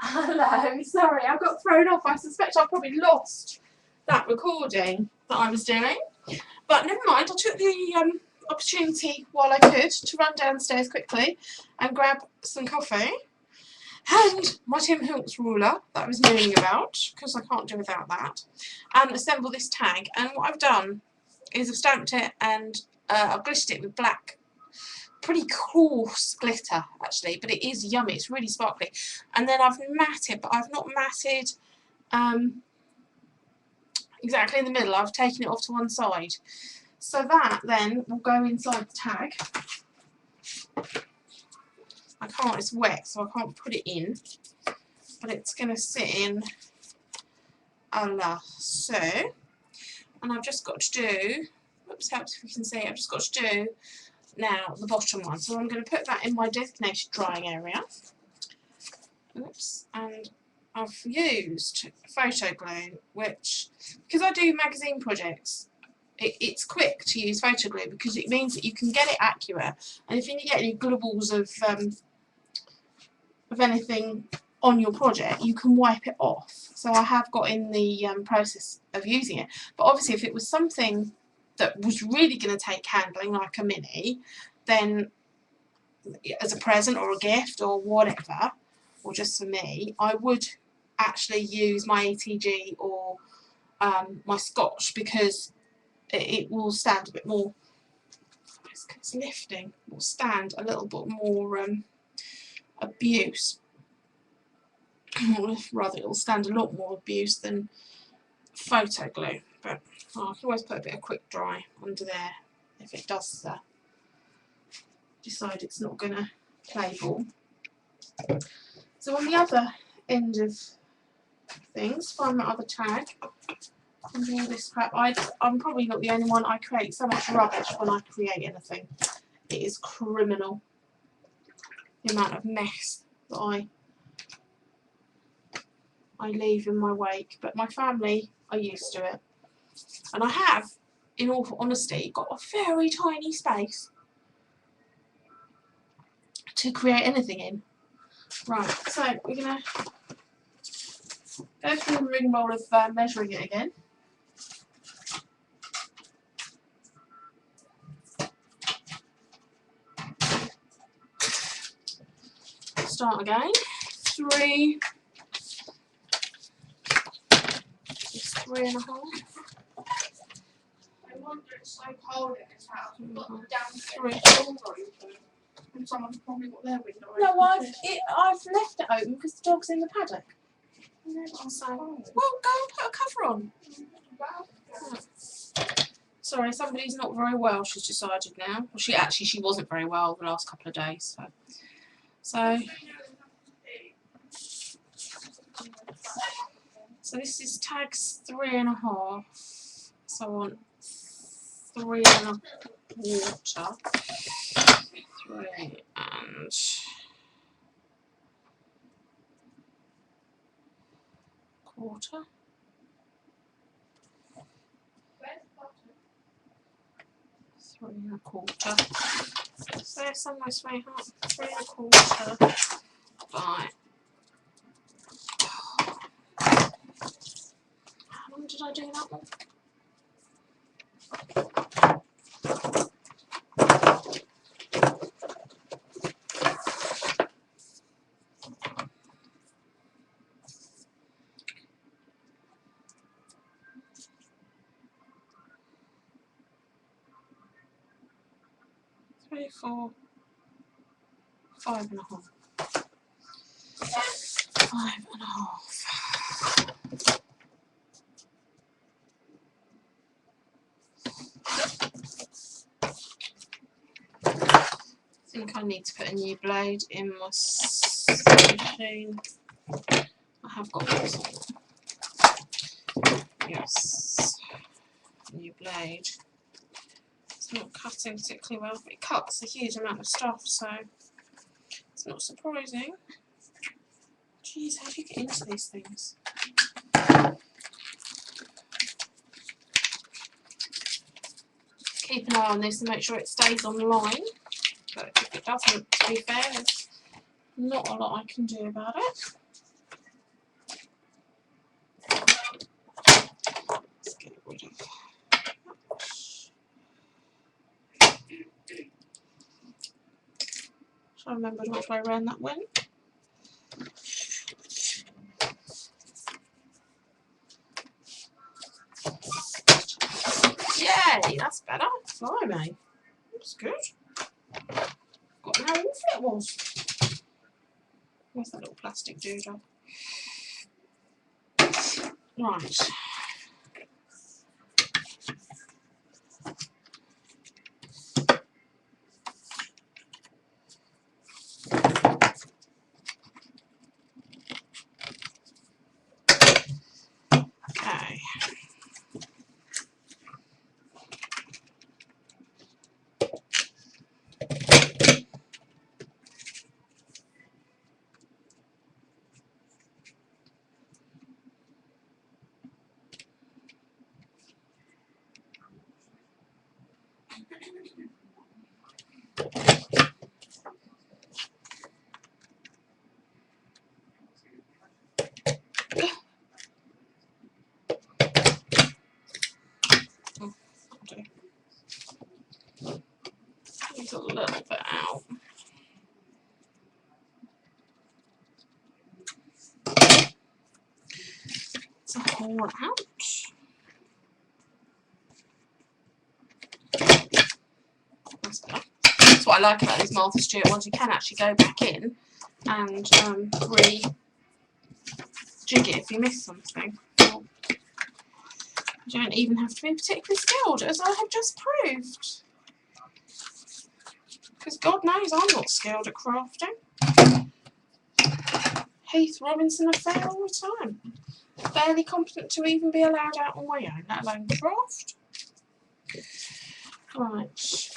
Hello, sorry, I got thrown off. I suspect I probably lost that recording that I was doing. But never mind, I took the opportunity while I could to run downstairs quickly and grab some coffee and my Tim Hilks ruler that I was knowing about, because I can't do without that, and assemble this tag. And what I've done is I've stamped it and I've glittered it with black, pretty coarse glitter actually, but it is yummy, it's really sparkly. And then I've matted, but I've not matted exactly in the middle. I've taken it off to one side. So that then will go inside the tag. I can't, it's wet, so I can't put it in, but it's going to sit in so. And I've just got to do, oops, helps if you can see, I've just got to do now the bottom one. So I'm going to put that in my designated drying area. Oops, and I've used photo glue, which, because I do magazine projects, it's quick to use photo glue because it means that you can get it accurate, and if you get any glibbles of anything on your project, you can wipe it off. So I have got in the process of using it. But obviously if it was something that was really going to take handling, like a mini, then as a present or a gift or whatever, or just for me, I would actually use my ATG or my Scotch, because it will stand a bit more, it's lifting, will stand a little bit more abuse. Rather, it will stand a lot more abuse than photo glue, but I can always put a bit of quick dry under there if it does decide it's not going to play ball. So on the other end of things, find my other tag and all this crap. I'm probably not the only one. I create so much rubbish when I create anything. It is criminal, the amount of mess that I leave in my wake, but my family are used to it. And I have, in all honesty, got a very tiny space to create anything in. Right, so we're going to go through the rigmarole of measuring it again. Start again. 3. It's 3.5. I wonder, it's so cold in this house. We've got the damn 3. open. And someone's probably got their window open. No, I've left it open because the dog's in the paddock. So, well, go and put a cover on. Sorry, somebody's not very well, she's decided now. Well, she wasn't very well the last couple of days. So this is tags 3.5. So I want 3.25. 3 and 1/4. Three and a quarter. So there's somewhere sweetheart. 3.25 by. How long did I do that one? Three, 4, 5.5. 5.5. I think I need to put a new blade in my machine. I have got this. Yes. New blade. It's not cutting particularly well, but it cuts a huge amount of stuff, so it's not surprising. Jeez, how do you get into these things? Keep an eye on this and make sure it stays on line. But if it doesn't, to be fair, there's not a lot I can do about it. I remembered which way around that went. Yay, that's better. Blimey. That's good. Got how awful it was. Where's that little plastic doodle? Right. Okay. Need a little bit out. It's a whole out. That's better. That's what I like about these Martha Stewart ones. You can actually go back in and re-jig it if you miss something. You don't even have to be particularly skilled, as I have just proved. Because God knows I'm not skilled at crafting. Heath Robinson affair all the time. Barely competent to even be allowed out on my own, let alone craft. Right.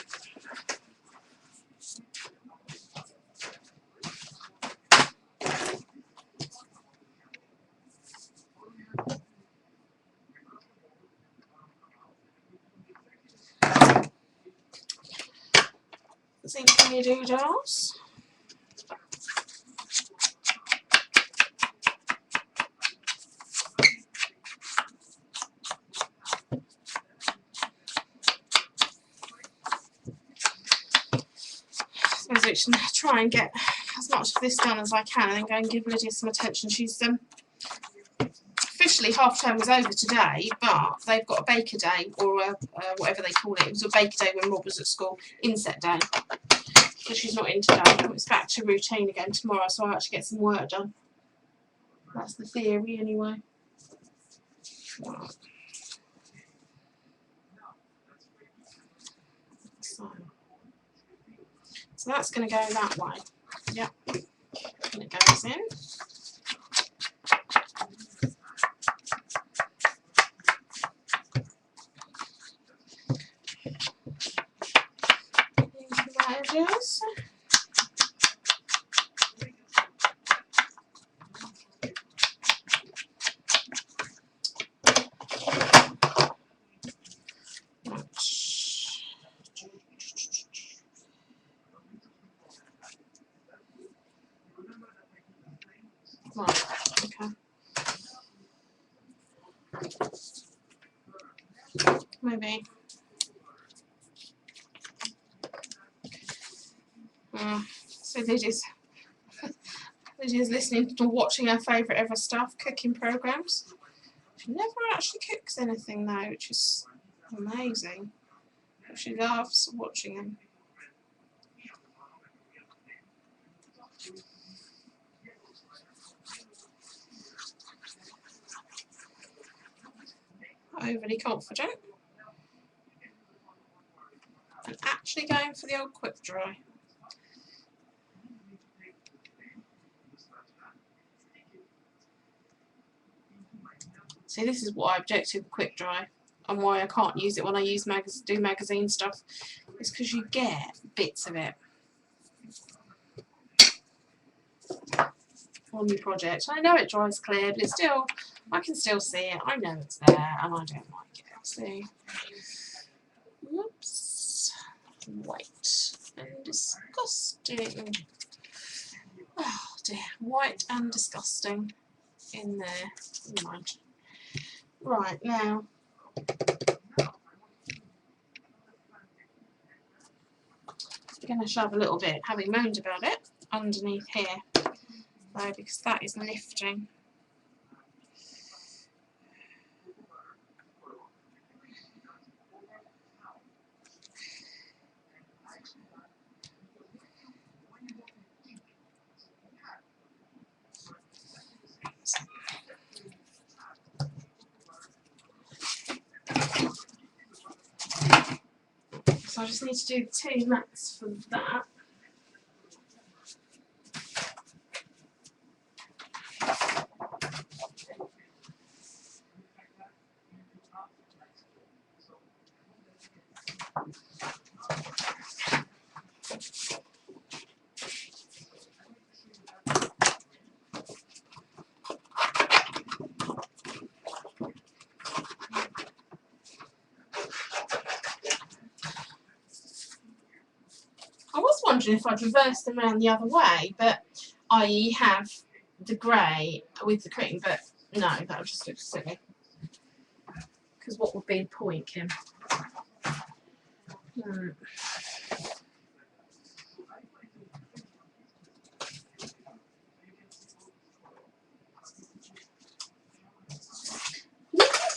Zinc doodles. I should try and get as much of this done as I can and then go and give Lydia some attention. She's officially half term was over today, but they've got a baker day or whatever they call it. It was a baker day when Rob was at school, inset day. So she's not in today. It's back to routine again tomorrow, so I actually get some work done. That's the theory anyway. Right. So that's going to go that way. Yep. And it goes in. Into the edges. Right, okay. Maybe. So Lydia's listening to watching her favourite ever stuff, cooking programmes. She never actually cooks anything though, which is amazing. But she loves watching them. Overly confident. And actually going for the old quick dry. See, this is what I object to the quick dry and why I can't use it when I use do magazine stuff. It's because you get bits of it on your project. I know it dries clear, but it's still, I can still see it. I know it's there and I don't like it. See? Whoops. White and disgusting. Oh dear, white and disgusting in there. Never mind. Right, now going to shove a little bit, having moaned about it, underneath here, though, because that is lifting. So I just need to do the 2 mats for that. I was wondering if I'd reverse them around the other way, but i.e. have the grey with the cream, but no, that would just look silly. Because what would be the point, Kim? Looking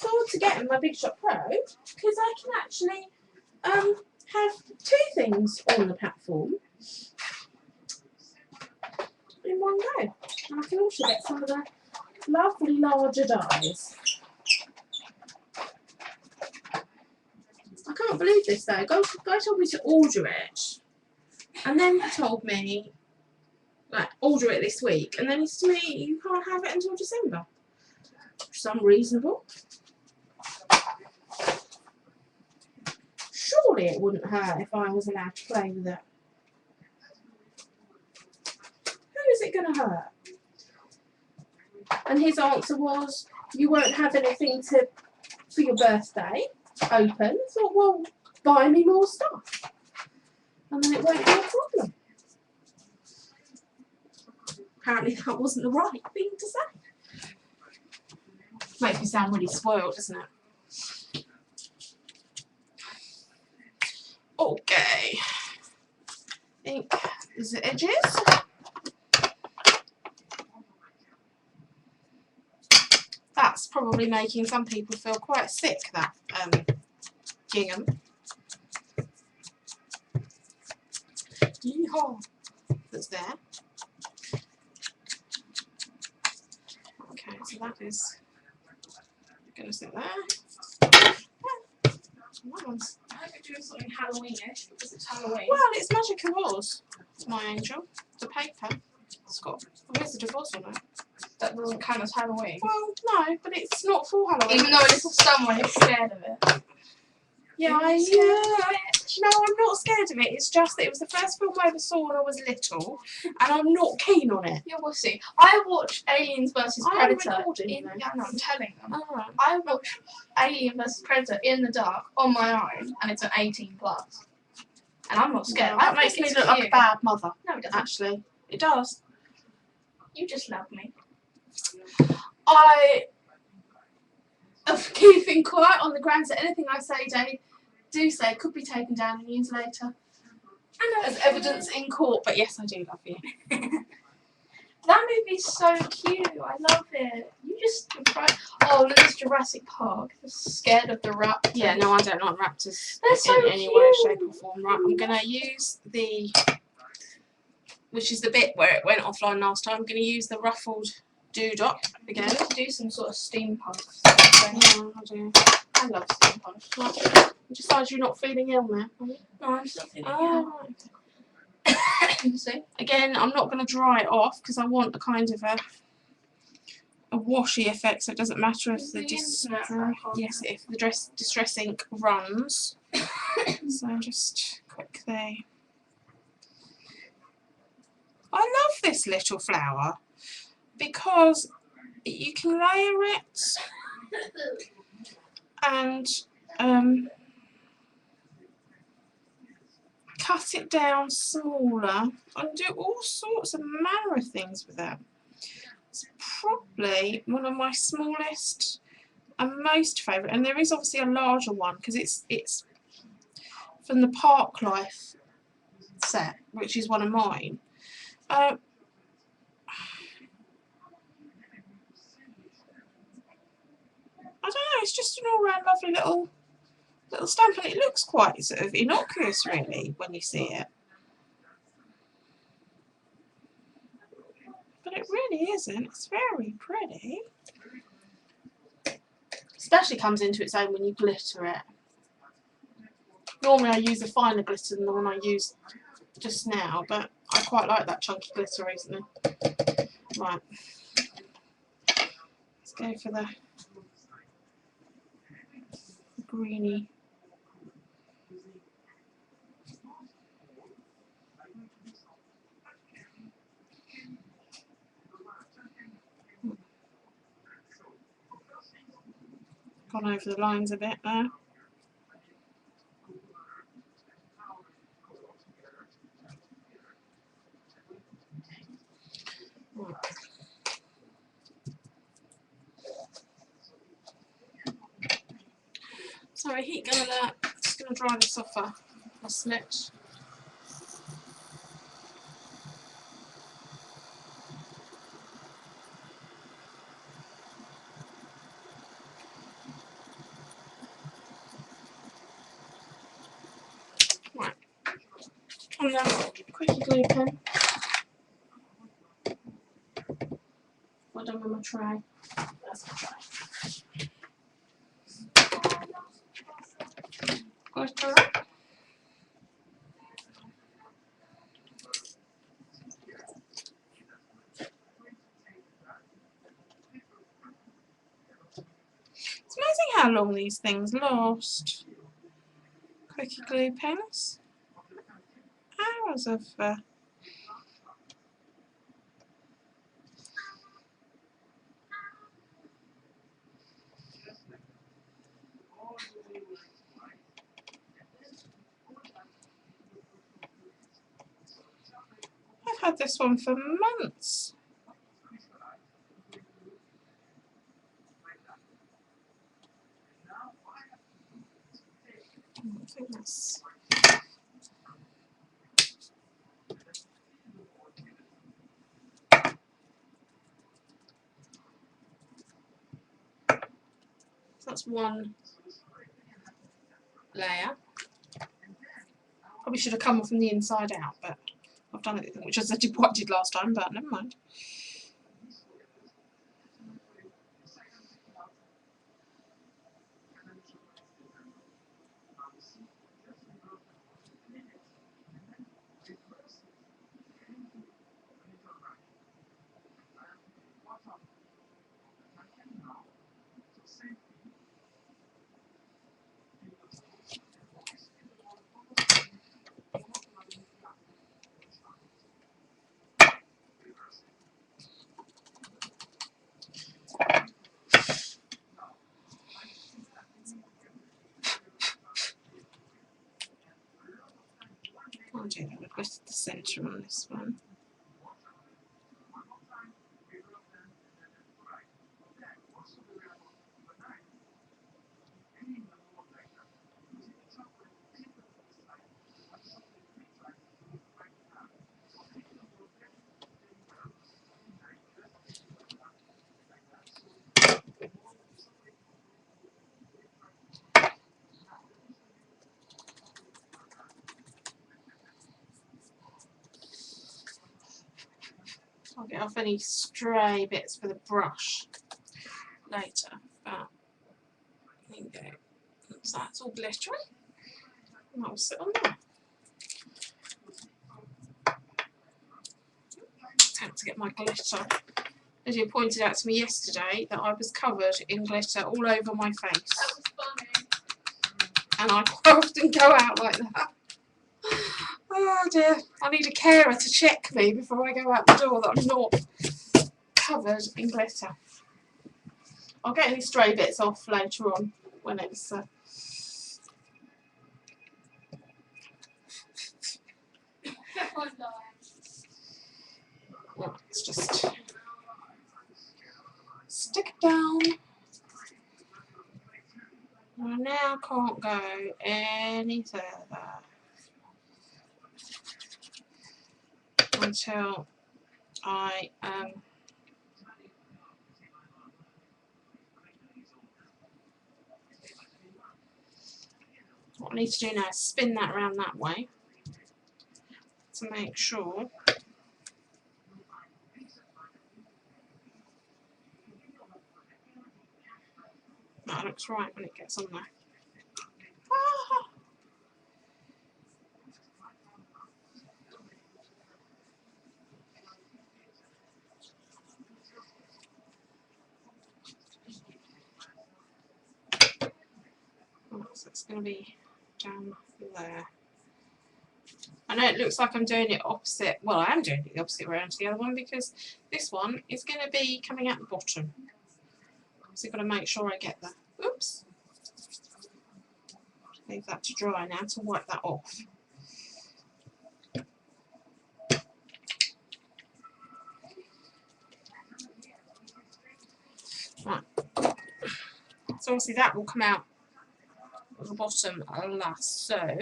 forward to getting my Big Shot Pro, because I can actually have 2 things on the platform in one go. And I can also get some of the lovely larger dies. I can't believe this though. Guy told me to order it, and then he told me, like, order it this week, and then he said to me, you can't have it until December. Which is unreasonable. Surely it wouldn't hurt if I was allowed to play with it. How is it going to hurt? And his answer was, you won't have anything for your birthday open, so well, buy me more stuff. And then it won't be a problem. Apparently that wasn't the right thing to say. Makes me sound really spoiled, doesn't it? Okay. Ink the edges. That's probably making some people feel quite sick, that gingham. Yeehaw! That's there. Okay, so that is going to sit there. That one's. I hope you're doing something Halloweenish because it's Halloween. Well, it's Magic of Oz, my angel. The paper. It's got a Wizard of Oz on it. That doesn't count as Halloween. Well, no, but it's not for Halloween. Even though little someone is scared of it. Yeah, no, I'm not scared of it. It's just that it was the first film I ever saw when I was little, and I'm not keen on it. Yeah, we'll see. I watched Aliens vs I am Predator. recording, In, though. yeah, no, I'm telling them. Alright. I watched Alien vs Predator in the dark on my own, and it's an 18+. And I'm not scared. Well, I that makes think me it's look like a cute. bad mother. No, it doesn't. Actually, it does. You just love me. I of keeping quiet on the grounds that anything I do say could be taken down and used later as evidence in court. But yes, I do love you. That movie's so cute. I love it. You just oh, look, it's Jurassic Park. I'm scared of the raptors. Yeah, no, I don't like raptors They're so in any way, cute. shape or form. Right, I'm going to use the, which is the bit where it went offline last time, I'm going to use the ruffled dewdrop again. Let's do some sort of steampunk stuff. Yeah, I do. I love steampunk. Right. Besides, you're not feeling ill now. No, I'm still feeling Oh, right. You see? Again, I'm not going to dry it off because I want a kind of a washy effect, so it doesn't matter if the if the distress ink runs. So just quickly. I love this little flower because you can layer it and cut it down smaller and do all sorts of manner of things with it. It's probably one of my smallest and most favourite, and there is obviously a larger one because it's from the Park Life set, which is one of mine. I don't know, it's just an all-round lovely little stamp, and it looks quite sort of innocuous really when you see it. But it really isn't. It's very pretty. Especially comes into its own when you glitter it. Normally I use a finer glitter than the one I used just now, but I quite like that chunky glitter recently. Right. Let's go for the greeny. Gone over the lines a bit there. Right. Sorry, heat gun alert. Just going to dry this off a smidge. Right. And then quickie glue pen. Well done with my tray. That's my tray. Glitter it. It's amazing how long these things last. Quickie glue pens. Hours of I've had this one for months. I think that's one layer. Probably should have come from the inside out, but I've done it, which is what I did last time, but never mind. I'll do that with the centre on this one. I'll get off any stray bits with a brush later, but there you go. So that's all glittery. And that will sit on there. Attempt to get my glitter. Lydia pointed out to me yesterday that I was covered in glitter all over my face. That was funny. And I quite often go out like that. Oh dear, I need a carer to check me before I go out the door that I'm not covered in glitter. I'll get any stray bits off later on when it's let's just stick it down. I now can't go any further. until I what I need to do now is spin that around that way to make sure that looks right when it gets on there. Ah! Oh, so it's going to be down there. I know it looks like I'm doing it opposite. Well, I am doing it the opposite way to the other one because this one is going to be coming out the bottom. So I've got to make sure I get the. Oops. Leave that to dry now to wipe that off. Right. So obviously that will come out at the bottom last. So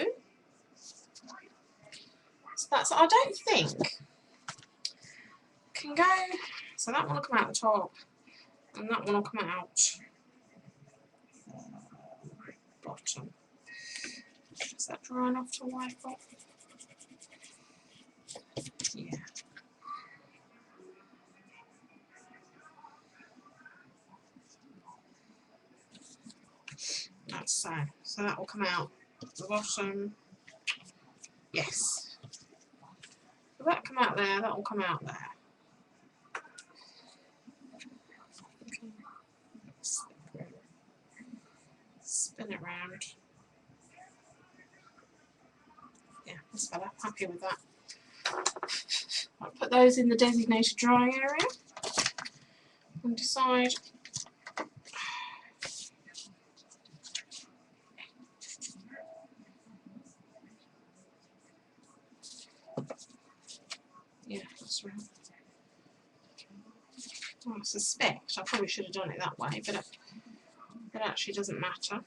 that's. I don't think can go. So that one will come out the top, and that one will come out bottom. Is that dry enough to wipe off? Yeah. That's so. So that will come out the bottom. Yes. So that come out there. That will come out there. Okay. Spin it round. Yeah, that's better. Happy with that. I'll put those in the designated drying area and decide yeah, that's right. Well, I suspect I probably should have done it that way, but it actually doesn't matter.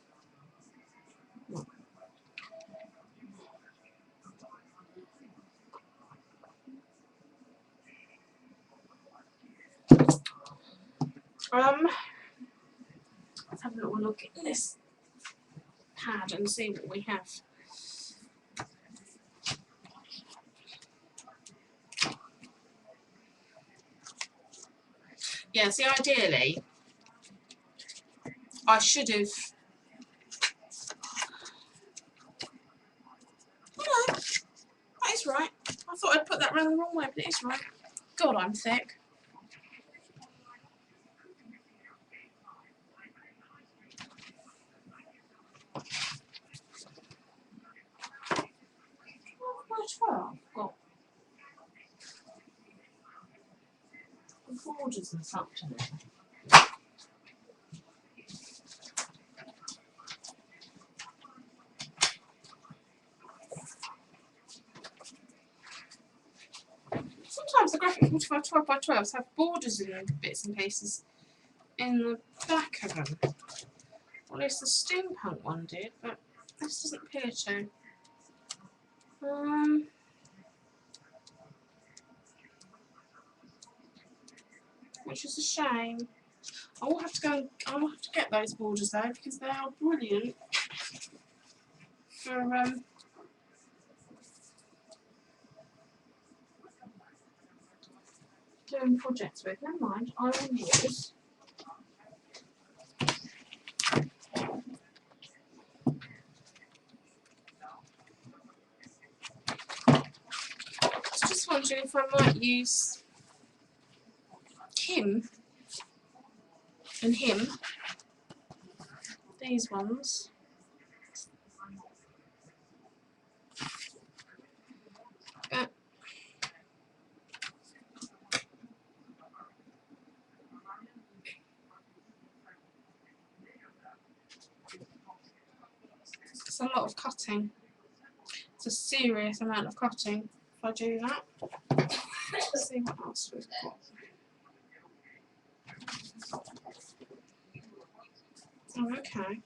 Let's have a little look at this pad and see what we have. Yeah, see, ideally, I should have. Oh no, that is right. I thought I'd put that round the wrong way, but it is right. God, I'm thick. Well, got borders and such in it. Sometimes the graphic 45 12x12s have borders in bits and pieces in the back of them. Or at least the steampunk one did, but this doesn't appear to. Which is a shame. I will have to go. I will have to get those borders though because they are brilliant for doing projects with. Never mind. I will use. I was just wondering if I might use him and him. These ones. It's a lot of cutting. It's a serious amount of cutting if I do that. Let's see what else we've got. Oh, okay.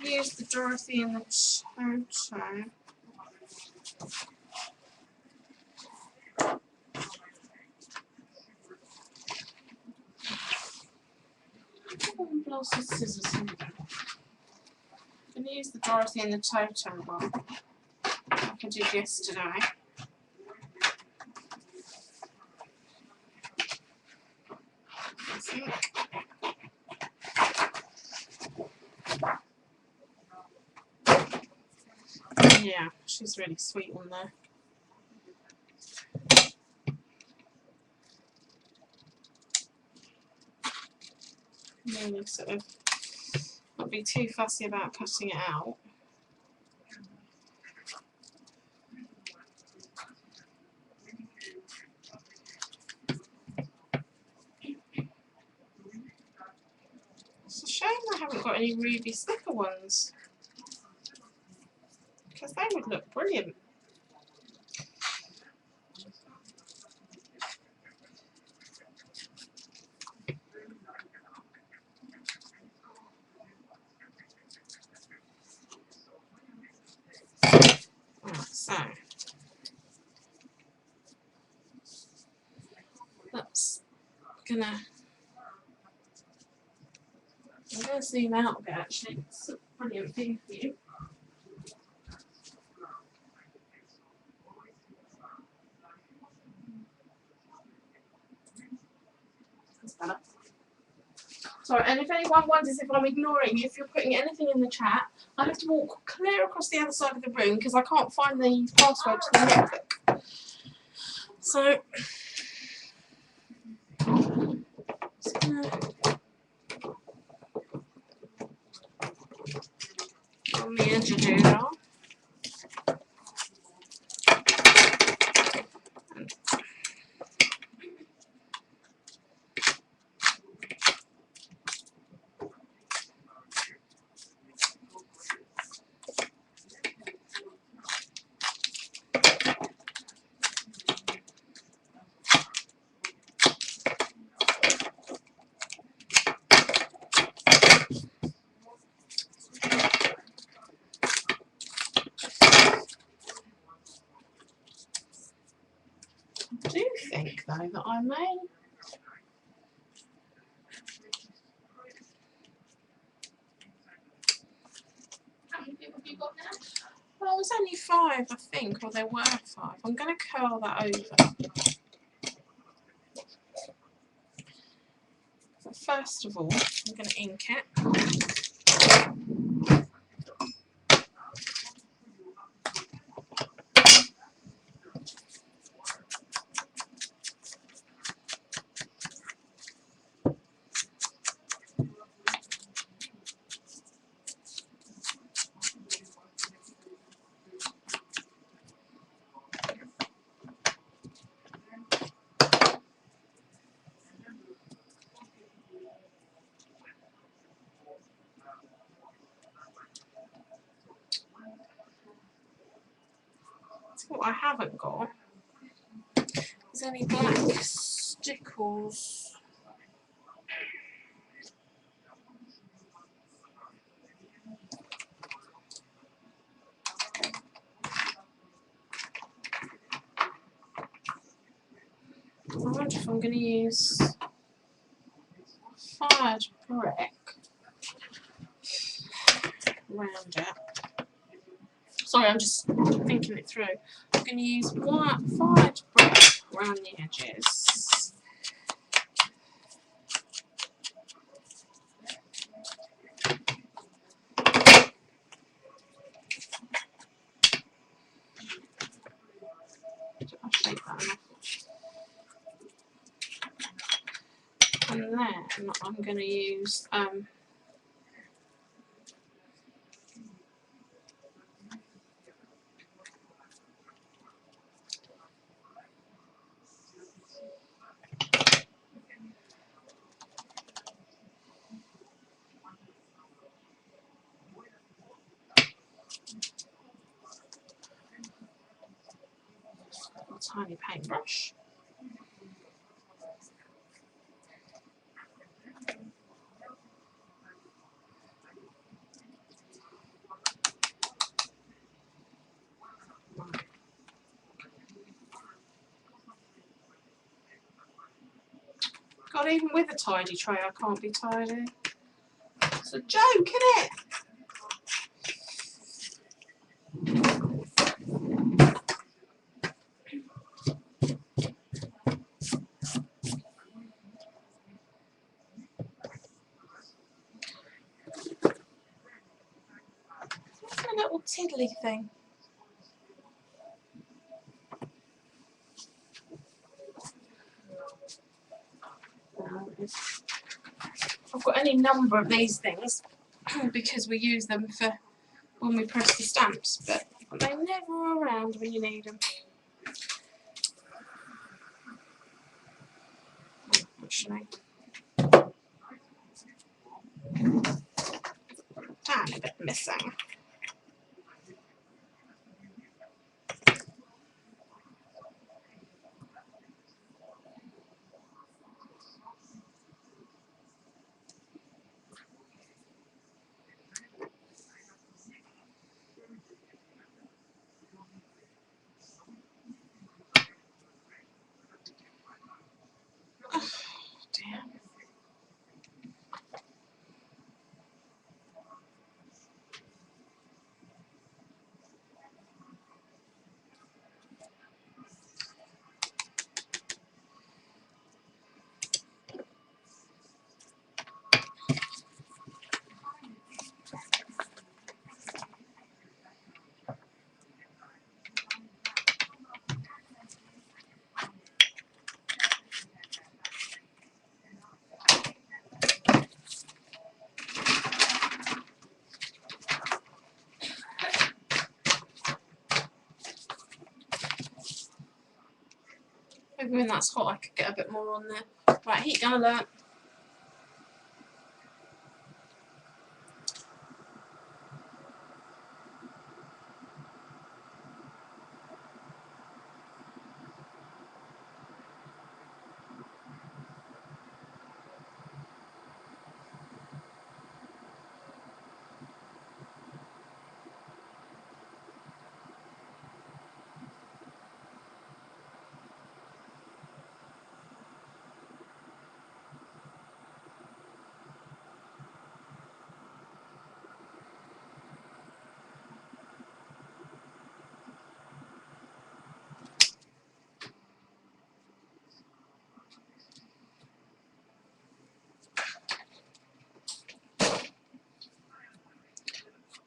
use the Dorothy and the Toto. Lots of scissors. I'm going to use the Dorothy and the Toto one, like I did yesterday. I think. Yeah, she's really sweet on there. Really sort of not be too fussy about cutting it out. It's a shame I haven't got any ruby slipper ones, because they would look brilliant. Right, so that's gonna. I'm going to zoom out a bit actually. It's a brilliant thing for you. That's better. Sorry, and if anyone wonders if I'm ignoring you, if you're putting anything in the chat, I have to walk clear across the other side of the room because I can't find the password to the notebook. So, just gonna on the edge of doodle. I do think though that I may. How many people have you got now? Well, it was only 5, I think, or there were 5. I'm going to curl that over. So first of all, I'm going to ink it. What I haven't got is any black stickles. I wonder if I'm going to use fired brick around it. Sorry, I'm just thinking it through. I'm going to use fired brick around the edges. I'll shake that enough. And then I'm going to use a tiny paintbrush. God, even with a tidy tray, I can't be tidy. It's a joke, isn't it? What's my little tiddly thing? I've got any number of these things because we use them for when we press the stamps, but they're never around when you need them. Actually, tiny bit missing. Oh, dear. Maybe when that's hot I could get a bit more on there. Right, heat gun alert.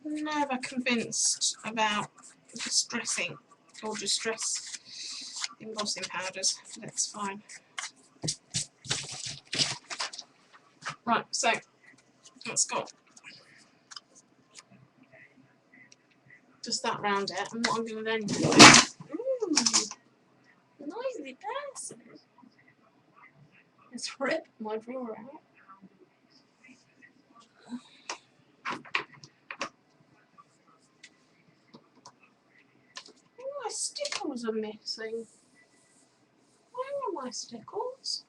Never convinced about distressing or distress embossing powders, but it's fine. Right, so let's go. Just that round it, and what I'm going to then do is, nicely person. Let's rip my drawer out. My stickles are missing. Where are my stickles?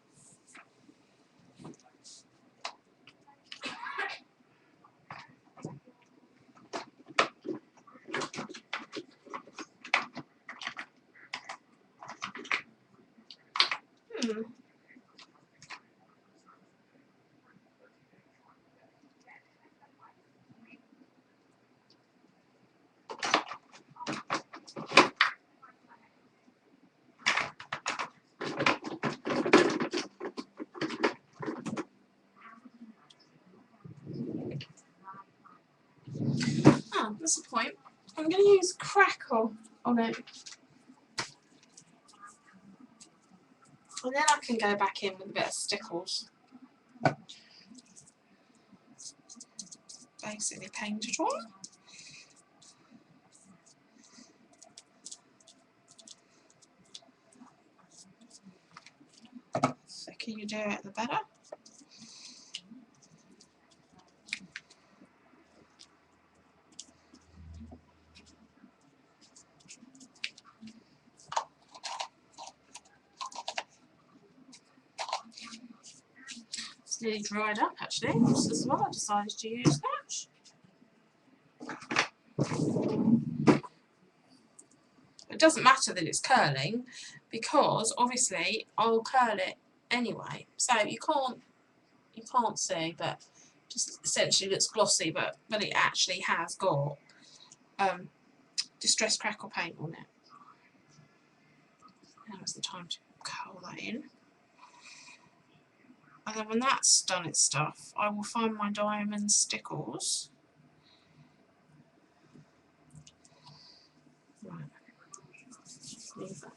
That's the point. I'm going to use Crackle on it. And then I can go back in with a bit of stickles. Basically paint it on. The thicker you do it, the better. It's nearly dried up actually. This is why I decided to use that. It doesn't matter that it's curling because obviously I'll curl it anyway. So you can't see, but just essentially looks glossy, but it actually has got distress crackle paint on it. Now is the time to curl that in. And then when that's done its stuff, I will find my diamond stickles. Right. Leave that.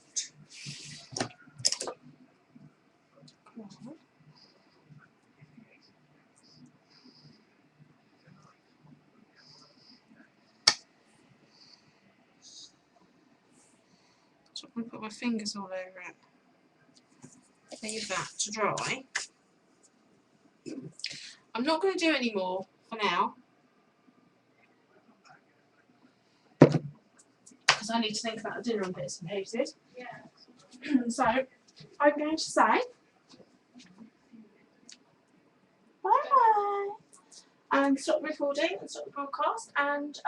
So I'm going to put my fingers all over it. Leave that to dry. I'm not going to do any more for now, because I need to think about the dinner and bits and pieces. Yeah. So I'm going to say bye and stop recording and stop the broadcast, and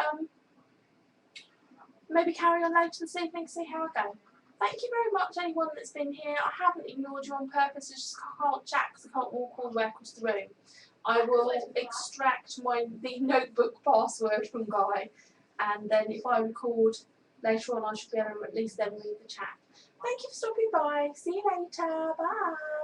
maybe carry on later this evening, see how I go. Thank you very much, anyone that's been here. I haven't ignored you on purpose. I just can't chat because I can't walk all the way across the room. I will extract the notebook password from Guy, and then if I record later on, I should be able to at least then read the chat. Thank you for stopping by. See you later. Bye.